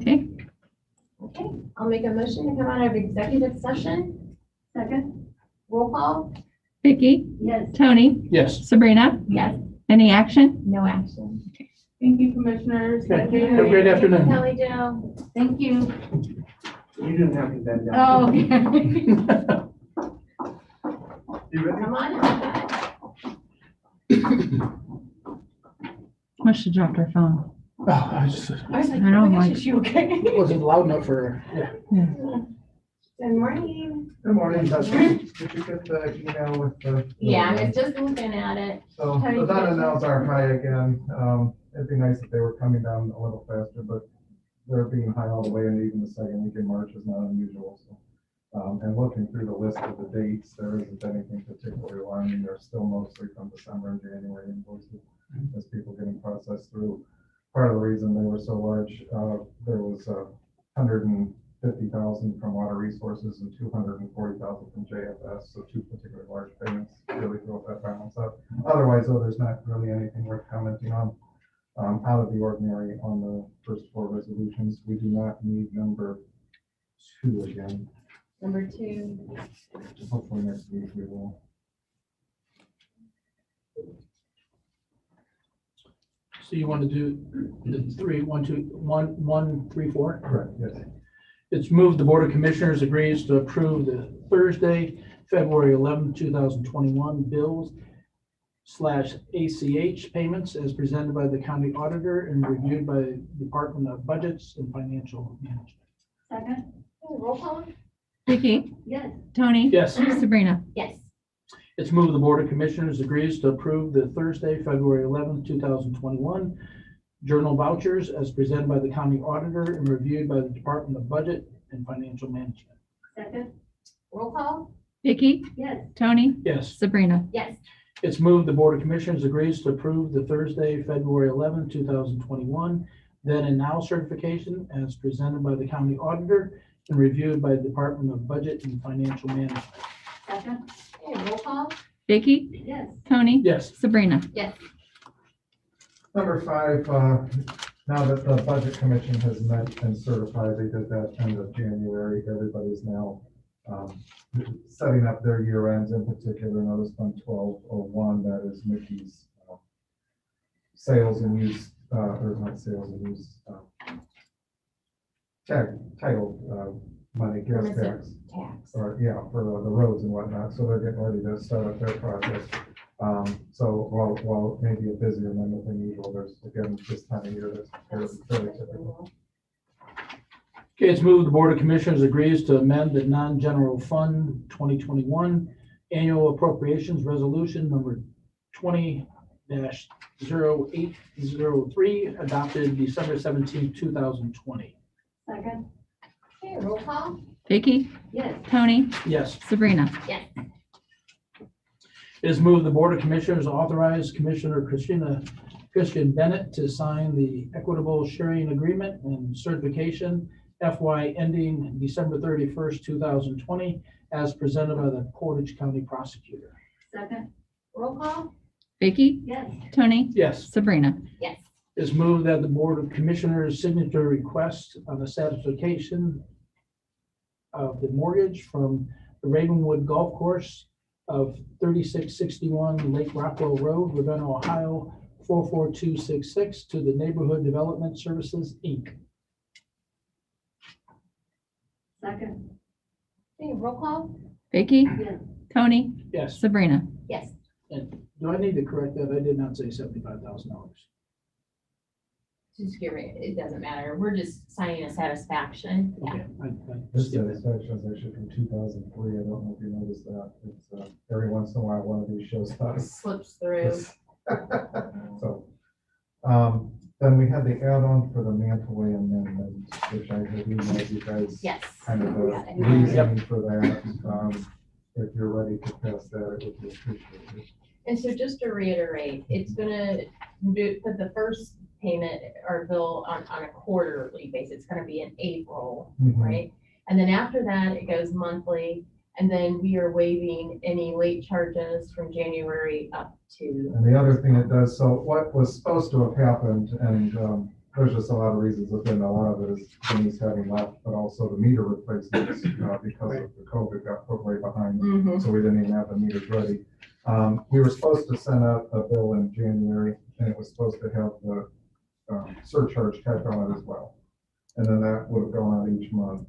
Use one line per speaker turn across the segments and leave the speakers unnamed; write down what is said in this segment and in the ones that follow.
Okay,
Okay, I'll make a motion to come out of executive session. Second. Roll call?
Vicky,
Yes.
Tony,
Yes.
Sabrina,
Yes.
any action?
No action.
Thank you, commissioners.
Okay, have a great afternoon.
Kelly Jo. Thank you.
You didn't have to bend down.
Oh, okay.
You ready?
Come on.
Must have dropped her phone.
Oh, I was just,
I was like,
I know,
oh my gosh,
like-
is she okay?
it wasn't loud enough for, yeah.
Good morning.
Good morning, Dustin. Did you get the email with the?
Yeah, I was just looking at it.
So
How do you
the
get it?
Dardanelles are high again. It'd be nice if they were coming down a little faster, but they're being high all the way, and even the second week in March is not unusual. So, and looking through the list of the dates, there isn't anything particularly alarming. They're still mostly from December and January invoices as people getting processed through. Part of the reason they were so large, there was 150,000 from Water Resources and 240,000 from JFS, so two particularly large payments really drove that balance up. Otherwise, though, there's not really anything worth commenting on. Out of the ordinary on the first four resolutions. We do not need number 2 again.
Number 2.
Hopefully next week we will.
So you want to do the 3, 1, 2, 1, 1, 3, 4?
Correct, yes.
It's moved the Board of Commissioners agrees to approve the Thursday, February 11, 2021 bills / ACH payments as presented by the county auditor and reviewed by the Department of Budgets and Financial Management.
Second. Roll call?
Vicky,
Yes.
Tony,
Yes.
Sabrina,
Yes.
It's moved the Board of Commissioners agrees to approve the Thursday, February 11, 2021 journal vouchers as presented by the county auditor and reviewed by the Department of Budget and Financial Management.
Second. Roll call?
Vicky,
Yes.
Tony,
Yes.
Sabrina,
Yes.
It's moved the Board of Commissioners agrees to approve the Thursday, February 11, 2021 then and now certification as presented by the county auditor and reviewed by the Department of Budget and Financial Management.
Second. Okay, roll call?
Vicky,
Yes.
Tony,
Yes.
Sabrina,
Yes.
Number 5, now that the Budget Commission has met and certified, they did that end of January. Everybody's now setting up their year ends, in particular Notice Fund 1201, that is Mickey's sales and use, or not sales and use, title money, gas tax,
Tax.
or, yeah, for the roads and whatnot. So they're getting ready to start up their process. So while maybe a busier month than usual, there's, again, this time of year, that's fairly typical.
Okay, it's moved the Board of Commissioners agrees to amend the non-general fund 2021 annual appropriations resolution number 20-0803 adopted December 17, 2020.
Second. Okay, roll call?
Vicky,
Yes.
Tony,
Yes.
Sabrina,
Yes.
It is moved the Board of Commissioners authorize Commissioner Christian Bennett to sign the equitable sharing agreement and certification FY ending December 31st, 2020, as presented by the Portage County Prosecutor.
Second. Roll call?
Vicky,
Yes.
Tony,
Yes.
Sabrina,
Yes.
It is moved that the Board of Commissioners signature request on the satisfaction of the mortgage from the Ravenwood Golf Course of 3661 Lake Rockwell Road, Ravenna, Ohio, 44266 to the Neighborhood Development Services, Inc.
Second. Okay, roll call?
Vicky,
Yes.
Tony,
Yes.
Sabrina,
Yes.
And do I need to correct that? I did not say $75,000.
Just give it, it doesn't matter. We're just signing a satisfaction. Yeah.
Okay.
This satisfaction is actually from 2003. I don't know if you noticed that. It's every once in a while, one of these shows up.
Slips through.
So, then we had the add-on for the Mantaway amendment, which I had emailed you guys.
Yes.
Kind of
Got
a
it.
reasoning for that. If you're ready to pass that, it would be appreciated.
And so just to reiterate, it's gonna put the first payment or bill on a quarterly basis. It's gonna be in April,
Mhm.
right? And then after that, it goes monthly. And then we are waiving any late charges from January up to,
And the other thing it does, so what was supposed to have happened, and there's just a lot of reasons within, a lot of it is Denise having left, but also the meter replacements, because of the COVID got put way behind.
Mhm.
So we didn't even have the meters ready. We were supposed to send out a bill in January, and it was supposed to have the surcharge tacked on it as well. And then that would have gone out each month.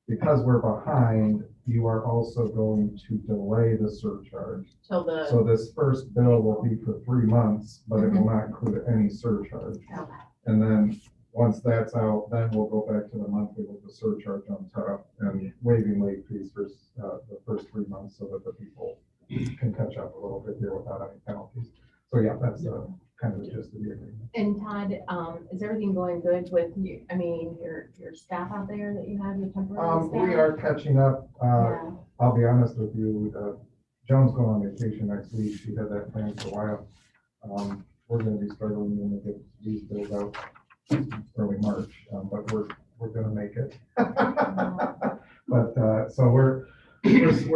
Because we're behind, you are also going to delay the surcharge.
Till
So
the,
this first bill will be for 3 months, but it will not include any surcharge.
Okay.
And then, once that's out, then we'll go back to the monthly with the surcharge on top and waiving late fees for the first 3 months so that the people can catch up a little bit here without any penalties. So yeah, that's kind of the gist of the agreement.
and Todd, is everything going good with you? I mean, your staff out there that you have, your temporary staff?
We are catching up.
Yeah.
I'll be honest with you, Joan's going on vacation next week. She had that planned for a while. We're gonna be struggling when we get these bills out early March, but we're gonna make it. But, so we're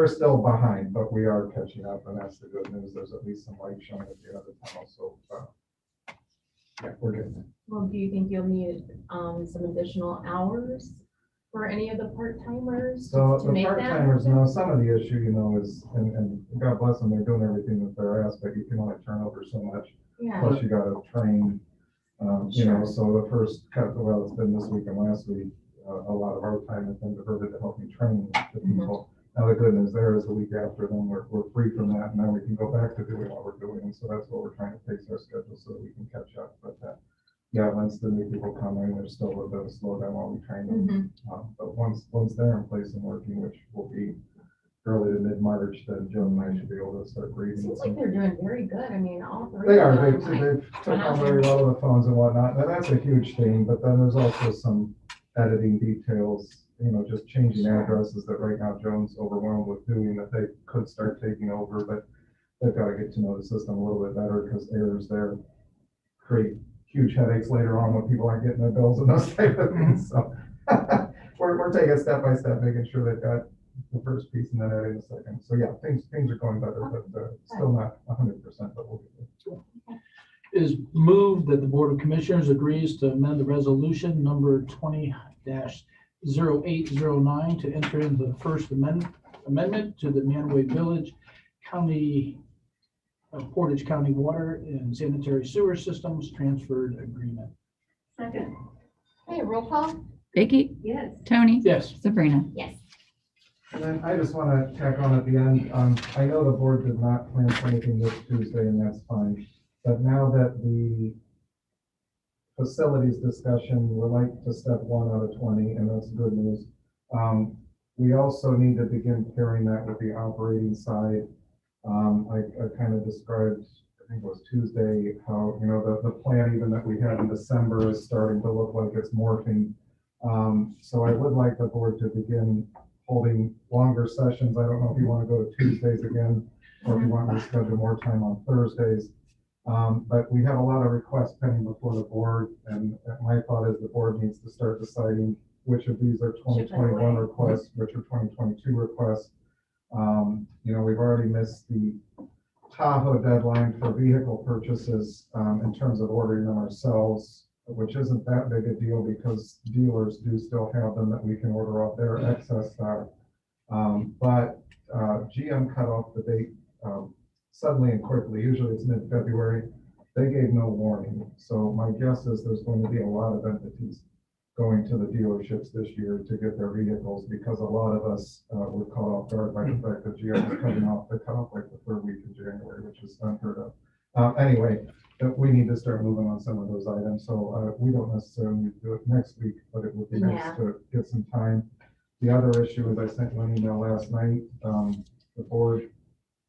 still behind, but we are catching up, and that's the good news. There's at least some light showing at the end of the tunnel, so, yeah, we're getting there.
Well, do you think you'll need, some additional hours for any of the part-timers
So
to
the
make that
part-timers,
happen?
some of the issue, is, and God bless them, they're doing everything that they're asked, but you can only turn over so much.
Yeah,
Plus you gotta train,
Sure.
so the first cut, well, it's been this week and last week, a lot of our time has been diverted to help me train the people. Now, the good news there is the week after, then we're free from that, and then we can go back to doing what we're doing, and so that's what we're trying to pace our schedule so that we can catch up, but, yeah, once the new people come in, there's still a little bit of a slowdown while we train them.
Mhm.
But once they're in place and working, which will be early to mid-March, then Joe and I should be able to start breathing.
Seems like they're doing very good. I mean, all three.
They
of
are,
them,
they've
like,
took on very well of the phones and whatnot, and that's a huge thing, but then there's also some editing details, just changing addresses that right now Joan's overwhelmed with doing that they could start taking over, but they've got to get to know the system a little bit better because errors there create huge headaches later on when people aren't getting their bills and those type of things, so we're taking step by step, making sure they've got the first piece and then adding the second. So yeah, things are going better, but still not 100%, but we'll get there.
Is moved that the Board of Commissioners agrees to amend the resolution number 20-0809 to enter into the First Amendment to the Manaway Village County, Portage County Water and Sanitary Sewer Systems Transferred Agreement.
Second.
Hey, roll call?
Vicky,
Yes.
Tony,
Yes.
Sabrina.
Yes.
And then I just want to tack on at the end, I know the board did not plan for anything this Tuesday, and that's fine. But now that the facilities discussion, we're like to step 1 out of 20, and that's good news. We also need to begin pairing that with the operating side. I kind of described, I think it was Tuesday, how, the plan even that we had in December is starting to look like it's morphing. So I would like the board to begin holding longer sessions. I don't know if you want to go to Tuesdays again, or if you want to schedule more time on Thursdays. But we have a lot of requests pending before the board, and my thought is the board needs to start deciding which of these are 2021 requests, which are 2022 requests. We've already missed the Tahoe deadline for vehicle purchases in terms of ordering them ourselves, which isn't that big a deal because dealers do still have them that we can order off their excess stock. But GM cut off the date suddenly and quickly. Usually it's mid-February. They gave no warning. So my guess is there's going to be a lot of entities going to the dealerships this year to get their vehicles because a lot of us were caught off guard by the fact that GM was cutting off the cutoff like the 3rd week of January, which is unheard of. Anyway, we need to start moving on some of those items. So we don't necessarily need to do it next week, but it would be nice to get some time. The other issue is I sent you an email last night.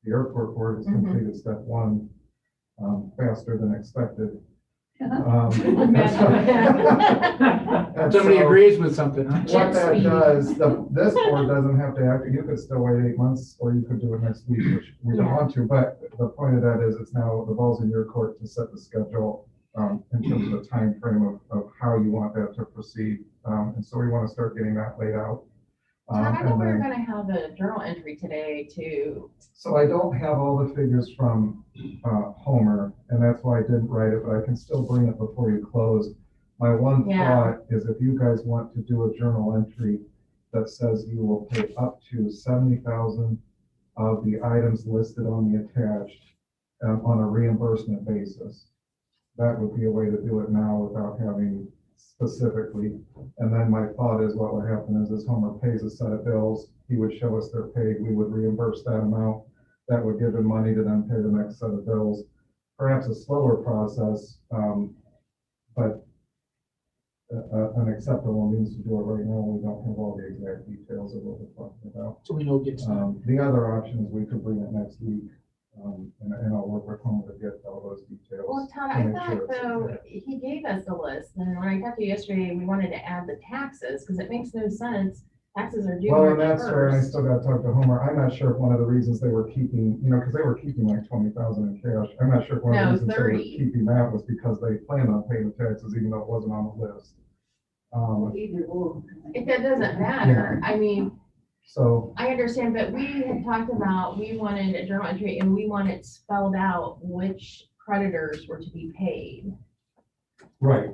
The airport board has completed step 1 faster than expected.
Somebody agrees with something, huh?
What that does, this board doesn't have to act, you could still wait 8 months, or you could do it next week, which we don't want to, but the point of that is it's now, the ball's in your court to set the schedule in terms of the time frame of how you want that to proceed. And so we want to start getting that laid out.
Todd, I know
and
we were
then-
gonna have a journal entry today too.
So I don't have all the figures from Homer, and that's why I didn't write it, but I can still bring it before you close. My one
Yeah.
thought is if you guys want to do a journal entry that says you will pay up to 70,000 of the items listed on the attached on a reimbursement basis. That would be a way to do it now without having specifically. And then my thought is what would happen is Homer pays a set of bills, he would show us they're paid, we would reimburse that amount. That would give him money to then pay the next set of bills. Perhaps a slower process, but an acceptable means to do it right now. We don't have all the exact details of what we're talking about.
So we know it gets done.
The other option is we could bring it next week, and I'll work with Homer to get all those details.
Well, Todd,
to
I
make
thought
sure it's
though,
exact.
he gave us a list, and when I talked to you yesterday, we wanted to add the taxes, because it makes no sense. Taxes are due
Well, and
March
that's where I
1st.
still gotta talk to Homer. I'm not sure if one of the reasons they were keeping, because they were keeping like 20,000 in cash. I'm not sure if one of
No,
the reasons they were
30.
keeping that was because they planned on paying the taxes, even though it wasn't on the list.
If that doesn't matter, I mean,
So,
I understand, but we had talked about, we wanted a journal entry, and we wanted spelled out which creditors were to be paid.
right,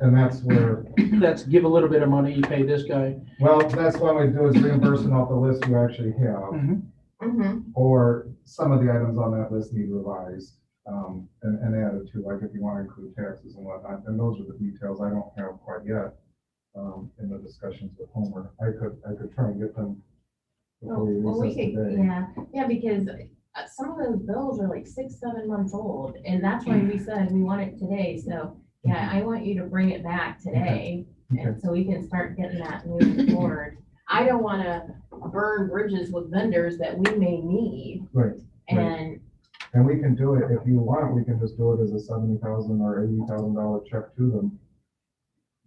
and that's where,
That's give a little bit of money, you pay this guy.
well, that's what we do is reimbursing off the list you actually have.
Mm-hmm.
Or some of the items on that list need revised, and added to, like if you want to include taxes and whatnot, and those are the details I don't have quite yet, in the discussions with Homer. I could try and get them before we
Well, we
recess
could,
today.
yeah, because some of those bills are like 6-7 months old, and that's why we said we want it today, so, yeah, I want you to bring it back today,
Okay.
and so we can start getting that moving forward. I don't wanna burn bridges with vendors that we may need,
Right,
and,
and we can do it, if you want, we can just do it as a $70,000 or $80,000 check to them.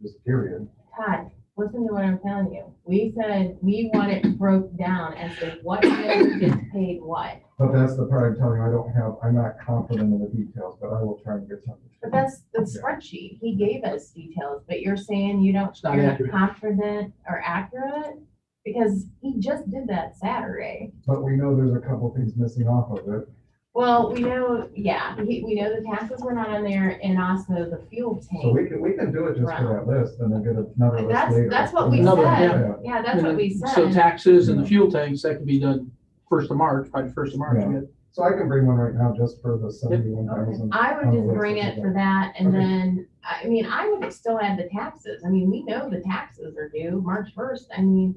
Just period.
Todd, listen to what I'm telling you. We said we want it broke down as to what vendor gets paid what.
But that's the part I'm telling you, I'm not confident in the details, but I will try and get something.
But that's the spreadsheet. He gave us details, but you're saying you don't,
It's not
you're not
accurate.
confident or accurate? Because he just did that Saturday.
But we know there's a couple things missing off of it.
Well, we know, yeah, we know the taxes were not on there, and also the fuel
So
tank.
we can do it just for that list and then get another list
That's,
later.
that's what we
Another,
said. Yeah, that's what we
So
said.
taxes and the fuel tanks, that can be done 1st of March, by the 1st of March.
Yeah.
we get-
So I can bring one right now just for the 71,000.
I would just bring it for that, and
Okay.
then, I mean, I would still add the taxes. I mean, we know the taxes are due March 1st. I mean,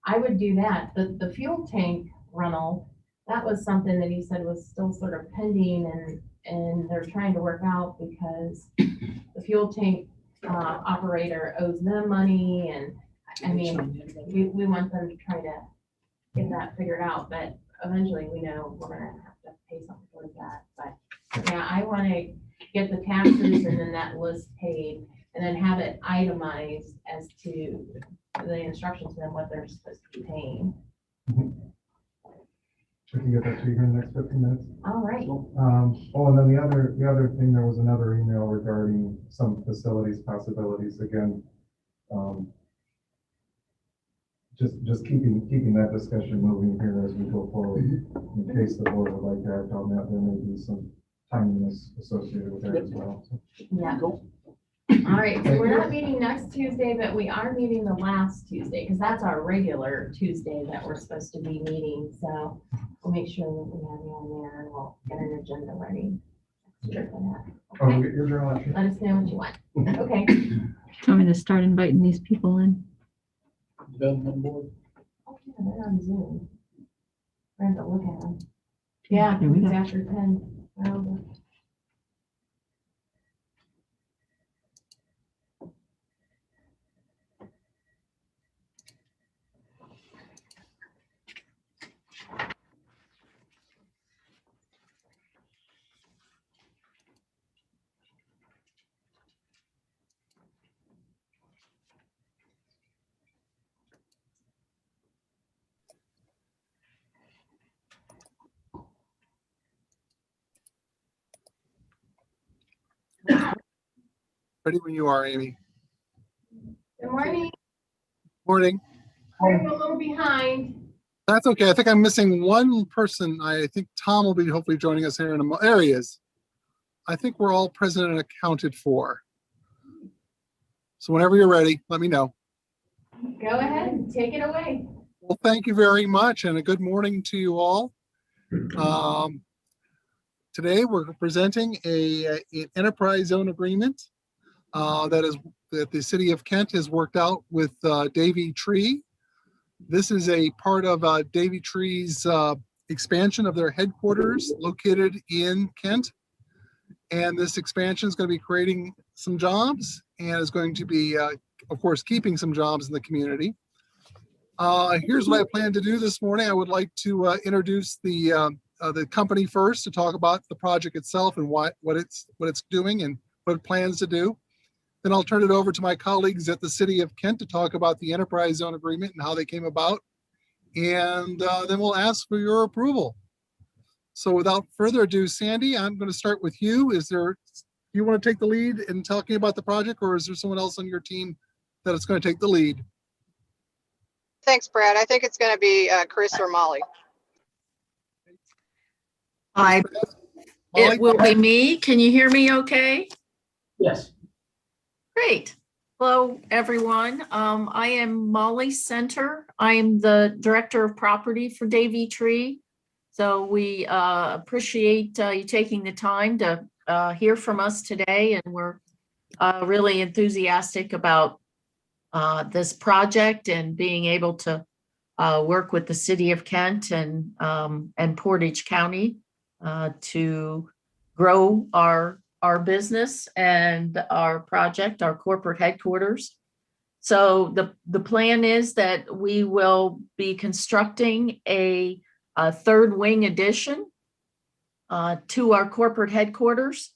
I would do that. The fuel tank rental, that was something that he said was still sort of pending, and they're trying to work out because the fuel tank operator owes them money, and, I mean, we want them to try to get that figured out, but eventually we know we're gonna have to pay something towards that, but yeah, I wanna get the taxes and then that list paid, and then have it itemized as to the instructions and what they're supposed to be paying.
We can get that to you here in the next 15 minutes.
All right,
And then the other thing, there was another email regarding some facilities possibilities, again. Just keeping that discussion moving here as we go forward, in case the board would like to act on that, there may be some timeliness associated with that as well. So,
yeah,
Cool.
all right, so
Thank
we're
you.
not meeting next Tuesday, but we are meeting the last Tuesday, because that's our regular Tuesday that we're supposed to be meeting, so we'll make sure that we have you on there, and we'll get an agenda ready. Sure for that.
Oh,
Okay,
get your journal entry.
let us know what you want. Okay,
I'm gonna start inviting these people in.
Development board.
oh, yeah, they're on Zoom. I have to look at them. Yeah,
Here we
it's
go.
after 10. Well,
Ready when you are, Amy.
Good morning.
Morning.
We're a little behind.
That's okay. I think I'm missing one person. I think Tom will be hopefully joining us here in a moment. There he is. I think we're all present and accounted for. So whenever you're ready, let me know.
Go ahead, take it away.
Well, thank you very much and a good morning to you all. Today we're presenting an enterprise zone agreement that the city of Kent has worked out with Davey Tree. This is a part of Davey Tree's expansion of their headquarters located in Kent. And this expansion is going to be creating some jobs and is going to be, of course, keeping some jobs in the community. Here's what I plan to do this morning. I would like to introduce the company first to talk about the project itself and what it's doing and what it plans to do. Then I'll turn it over to my colleagues at the City of Kent to talk about the Enterprise Zone Agreement and how they came about. And then we'll ask for your approval. So without further ado, Sandy, I'm going to start with you. Do you want to take the lead in talking about the project, or is there someone else on your team that is going to take the lead?
Thanks, Brad. I think it's going to be Chris or Molly.
Hi,
Molly?
it will be me. Can you hear me okay?
Yes.
Great. Hello, everyone. I am Molly Center. I am the Director of Property for Davey Tree. So we appreciate you taking the time to hear from us today, and we're really enthusiastic about this project and being able to work with the City of Kent and Portage County to grow our business and our project, our corporate headquarters. So the plan is that we will be constructing a third wing addition to our corporate headquarters.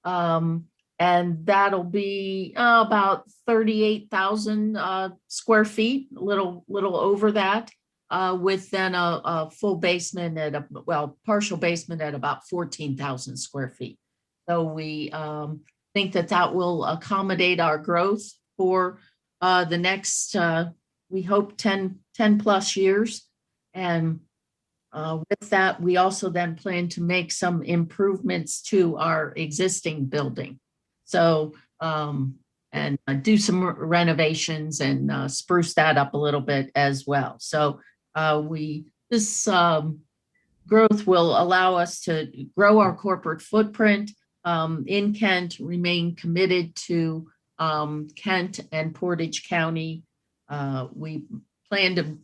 And that'll be about 38,000 square feet, a little over that, with then a full basement partial basement at about 14,000 square feet. So we think that will accommodate our growth for the next, we hope 10 plus years. And with that, we also then plan to make some improvements to our existing building. So, and do some renovations and spruce that up a little bit as well. So this growth will allow us to grow our corporate footprint in Kent, remain committed to Kent and Portage County. We plan to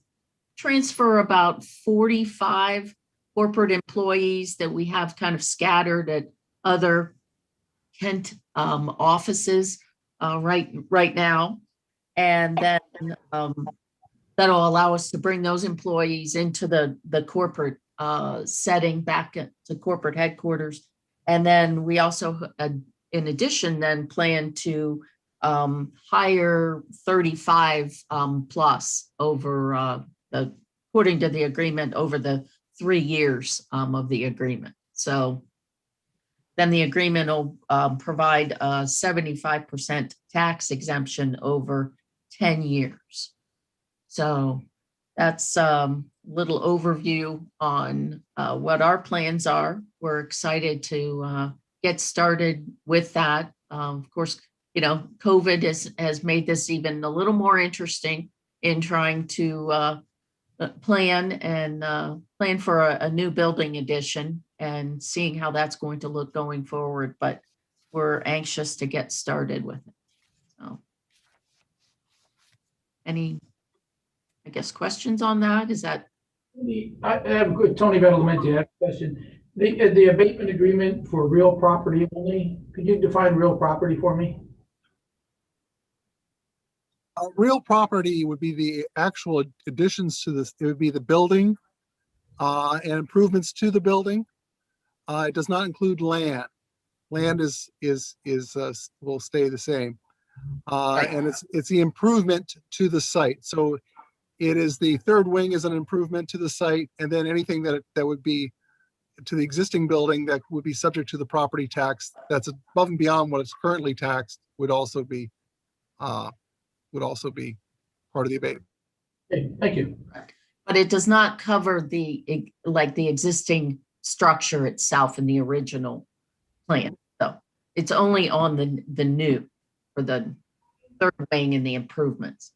transfer about 45 corporate employees that we have kind of scattered at other Kent offices right now. And then that'll allow us to bring those employees into the corporate setting back to corporate headquarters. And then we also, in addition, then plan to hire 35 plus over according to the agreement over the 3 years of the agreement. So then the agreement will provide a 75% tax exemption over 10 years. So that's a little overview on what our plans are. We're excited to get started with that. Of course, COVID has made this even a little more interesting in trying to plan for a new building addition and seeing how that's going to look going forward. But we're anxious to get started with it. So, any, I guess, questions on that? Is that?
I have a good, Tony Badalamenti, I have a question. The abatement agreement for real property only, could you define real property for me?
Real property would be the actual additions to this. It would be the building and improvements to the building. It does not include land. Land will stay the same, and it's the improvement to the site. So it is the third wing is an improvement to the site, and then anything that would be to the existing building that would be subject to the property tax that's above and beyond what it's currently taxed would also be part of the abatement.
Okay, thank you.
But it does not cover the existing structure itself in the original plan. So it's only on the new for the third wing and the improvements.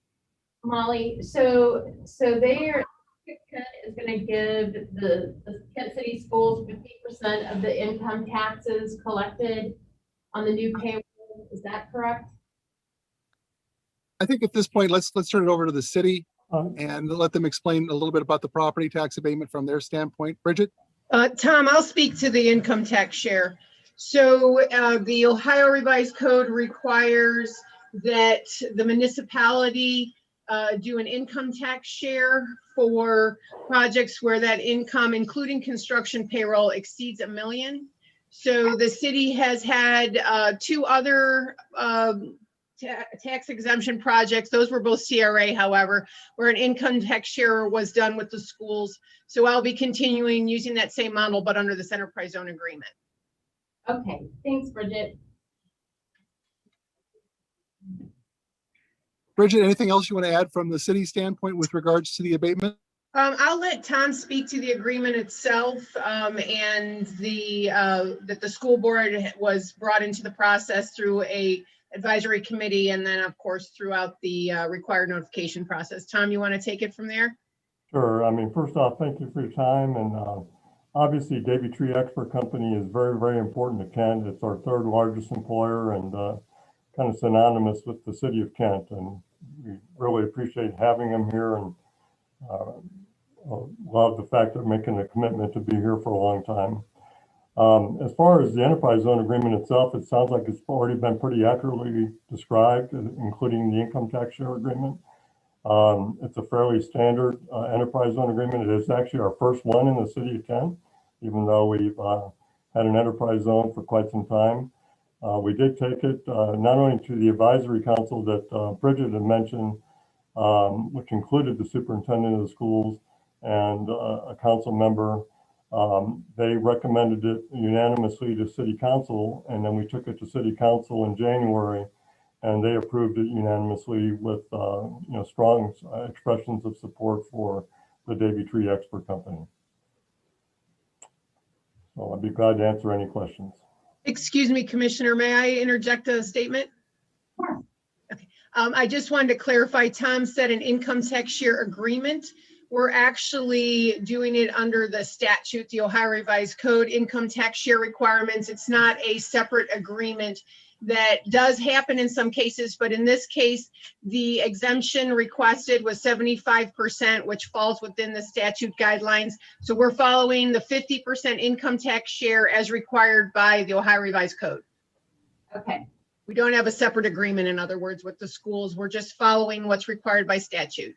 Molly, so they're, Kent is gonna give the Kent City Schools 50% of the income taxes collected on the new payroll. Is that correct?
I think at this point, let's turn it over to the city
Uh,
and let them explain a little bit about the property tax abatement from their standpoint. Bridget?
Tom, I'll speak to the income tax share. So the Ohio Revised Code requires that the municipality do an income tax share for projects where that income, including construction payroll, exceeds $1 million. So the city has had two other tax exemption projects. Those were both CRA, however, where an income tax share was done with the schools. So I'll be continuing using that same model, but under this enterprise zone agreement.
Okay, thanks, Bridget.
Bridget, anything else you want to add from the city standpoint with regards to the abatement?
I'll let Tom speak to the agreement itself and that the school board was brought into the process through a advisory committee and then of course throughout the required notification process. Tom, you want to take it from there?
Sure. I mean, first off, thank you for your time. And obviously, Davey Tree Expert Company is very, very important to Kent. It's our third largest employer and kind of synonymous with the city of Kent. And we really appreciate having them here and love the fact they're making a commitment to be here for a long time. As far as the enterprise zone agreement itself, it sounds like it's already been pretty accurately described, including the income tax share agreement. It's a fairly standard enterprise zone agreement. It is actually our first one in the city of Kent, even though we've had an enterprise zone for quite some time. We did take it not only to the advisory council that Bridget had mentioned, which included the superintendent of the schools and a council member. They recommended it unanimously to city council, and then we took it to city council in January, and they approved it unanimously with strong expressions of support for the Davey Tree Expert Company. So I'd be glad to answer any questions.
Excuse me, Commissioner, may I interject a statement? Okay. I just wanted to clarify, Tom said an income tax share agreement. We're actually doing it under the statute, the Ohio Revised Code income tax share requirements. It's not a separate agreement. That does happen in some cases, but in this case, the exemption requested was 75%, which falls within the statute guidelines. So we're following the 50% income tax share as required by the Ohio Revised Code.
Okay,
We don't have a separate agreement, in other words, with the schools. We're just following what's required by statute.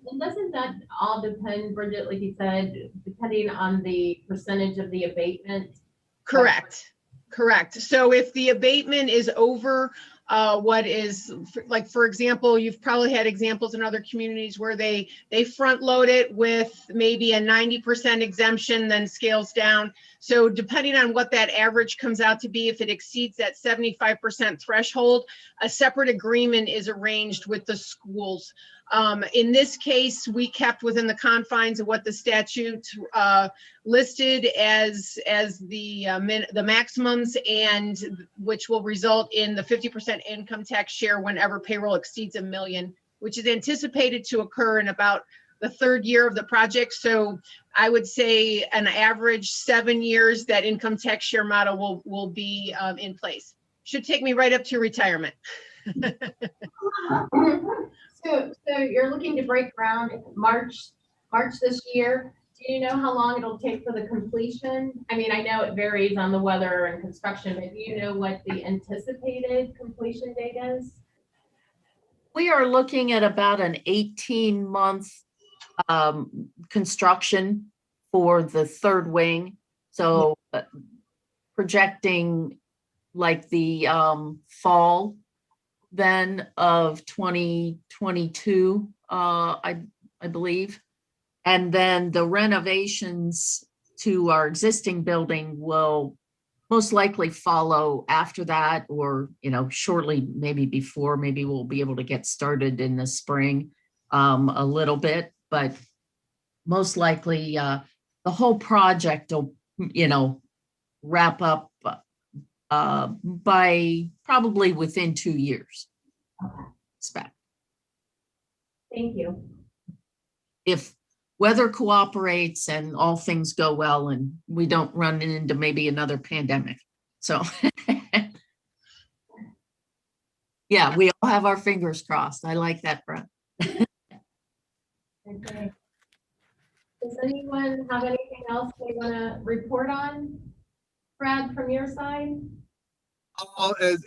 and doesn't that all depend, Bridget, like you said, depending on the percentage of the abatement?
Correct. Correct. So if the abatement is over what is, like, for example, you've probably had examples in other communities where they front load it with maybe a 90% exemption, then scales down. So depending on what that average comes out to be, if it exceeds that 75% threshold, a separate agreement is arranged with the schools. In this case, we kept within the confines of what the statute listed as the maximums, and which will result in the 50% income tax share whenever payroll exceeds $1 million, which is anticipated to occur in about the third year of the project. So I would say an average 7 years that income tax share model will be in place. Should take me right up to retirement.
So you're looking to break ground March this year. Do you know how long it'll take for the completion? I mean, I know it varies on the weather and construction, but do you know what the anticipated completion date is?
We are looking at about an 18-month construction for the third wing. So projecting like the fall then of 2022, I believe. And then the renovations to our existing building will most likely follow after that, or, shortly, maybe before. Maybe we'll be able to get started in the spring a little bit, but most likely the whole project will, wrap up by probably within 2 years. expect.
Thank you.
If weather cooperates and all things go well and we don't run into maybe another pandemic. So yeah, we all have our fingers crossed. I like that, Brett.
Okay. Does anyone have anything else they want to report on? Brad, from your side?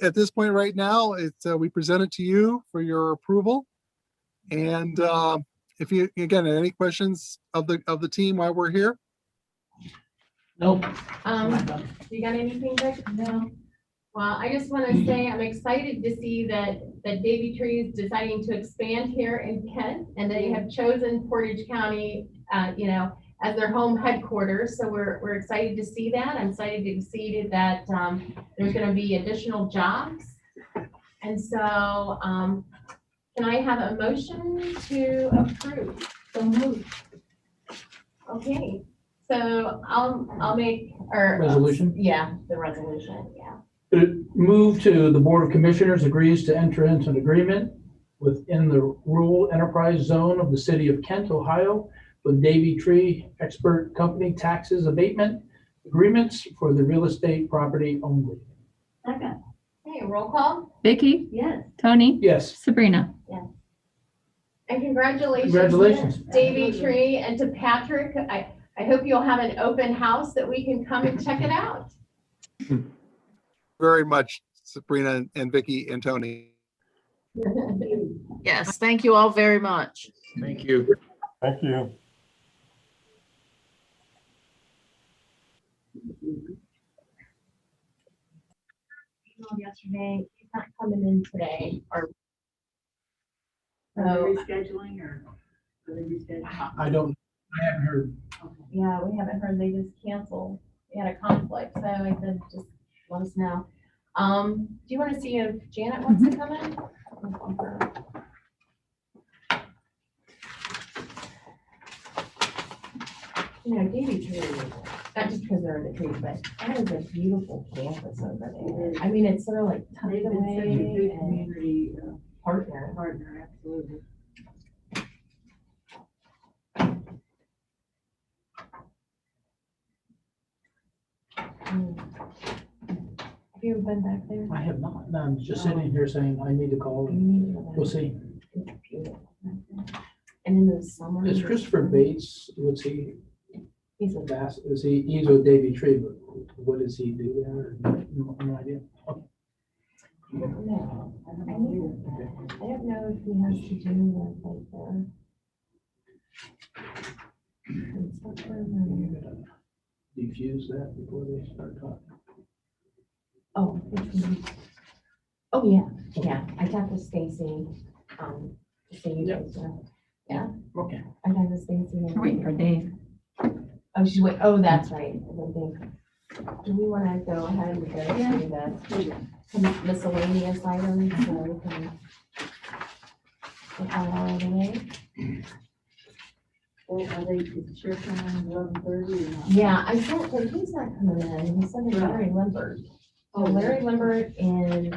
At this point right now, we present it to you for your approval. And if you, again, any questions of the team while we're here?
Nope.
You got anything, Vic? No. Well, I just want to say I'm excited to see that Davy Tree is deciding to expand here in Kent, and they have chosen Portage County, as their home headquarters. So we're excited to see that. I'm excited to see that there's going to be additional jobs. And so, can I have a motion to approve? So moved. Okay, so I'll make, or.
Resolution?
Yeah, the resolution, yeah.
Move to the Board of Commissioners agrees to enter into an agreement within the rural enterprise zone of the city of Kent, Ohio, with Davy Tree Expert Company taxes abatement agreements for the real estate property only.
Second. Okay, roll call?
Vicky,
Yes.
Tony,
Yes.
Sabrina.
And congratulations.
Congratulations.
Davy Tree, and to Patrick, I hope you'll have an open house that we can come and check it out.
Very much, Sabrina and Vicky and Tony.
Yes, thank you all very much.
Thank you.
Thank you.
Yesterday, he's not coming in today, or. So,
Rescheduling or? Are they rescheduling?
I haven't heard.
yeah, we haven't heard, they just canceled, we had a conflict, so I said, just let us know. Do you want to see if Janet wants to come in? Davy Tree, not just because they're in the trees, but that is a beautiful campus over there. I mean, it's sort of like tucked
They've been such a
away
good
and
community
partner.
partner, absolutely.
Have you ever been back there?
I have not. No, I'm just sitting here saying I need to call
You
and
need to go
we'll
back.
see.
It's beautiful back there. And in the summer.
Is Christopher Bates, what's he,
He's a
he's with Davy Tree, but what does he do there? No idea. Okay.
I don't know. I don't know if he has to do with like
You gotta defuse that before they start talking.
oh, which one? Oh, yeah. I talked with Stacy, just so you guys know.
Okay.
I talked with Stacy.
We're waiting for Dave.
Oh, she's wait, oh, that's right. Do we want to go ahead and go to the miscellaneous items so we can get that out of the way?
Well, are they, is the sheriff coming in 11:30 or not?
Yeah, I sent, but he's not coming in. He sent Larry Limbert. Oh, Larry Limbert and,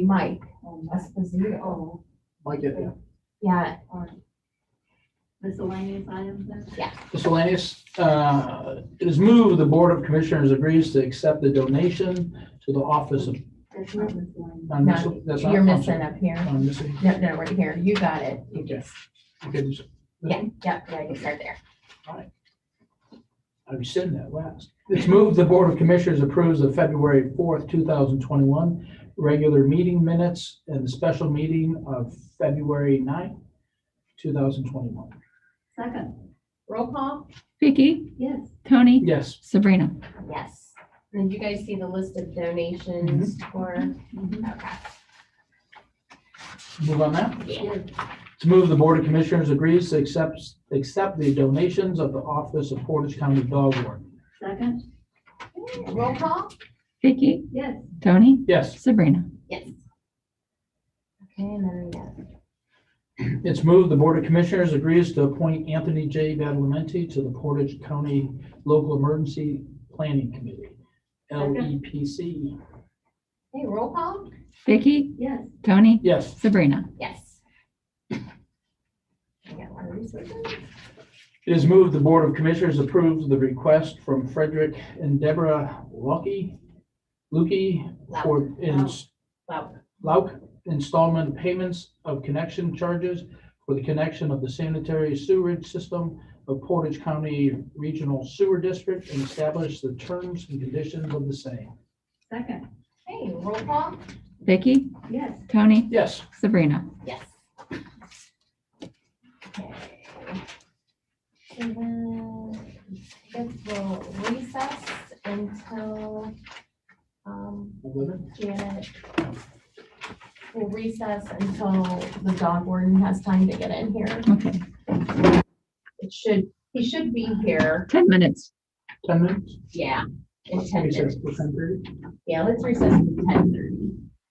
Mike Esposito.
Oh,
Mike, yeah.
Yeah,
miscellaneous items then?
Miscellaneous, it is moved, the Board of Commissioners agrees to accept the donation to the Office of.
That's not miscellaneous.
No, that's not-
you're
I'm
missing
sorry.
up here.
I'm missing.
No, right here. You got it. You
Okay.
just,
Okay, just-
yeah, you can start there.
I rescind that last. It's moved, the Board of Commissioners approves the February 4th, 2021 regular meeting minutes and the special meeting of February 9th, 2021.
Second,
Roll call?
Vicky,
yes.
Tony,
Yes.
Sabrina.
Yes. Did you guys see the list of donations for? Okay.
Move on that.
Yeah.
It's moved, the Board of Commissioners agrees to accept the donations of the Office of Portage County Dog Warden.
Second,
Roll call?
Vicky,
yes.
Tony,
Yes.
Sabrina.
Yes. Okay, and then we got.
It's moved, the Board of Commissioners agrees to appoint Anthony J. Badalamenti to the Portage County Local Emergency Planning Committee, LEPC.
Hey, roll call?
Vicky,
Yes.
Tony,
Yes.
Sabrina.
Yes. I got one resource.
It is moved the Board of Commissioners approves the request from Frederick and Deborah Lukey for Lauk installment payments of connection charges for the connection of the sanitary sewerage system of Portage County Regional Sewer District and establish the terms and conditions of the same.
Second.
Hey, roll call?
Vicky,
Yes.
Tony,
Yes.
Sabrina.
Yes. Okay. And then I guess we'll recess until,
11.
Janet. We'll recess until the dog warden has time to get in here.
Okay,
He should be here,
10 minutes.
10 minutes.
yeah, in 10 minutes.
Recess till 10:30.
Yeah, let's recess to 10:30.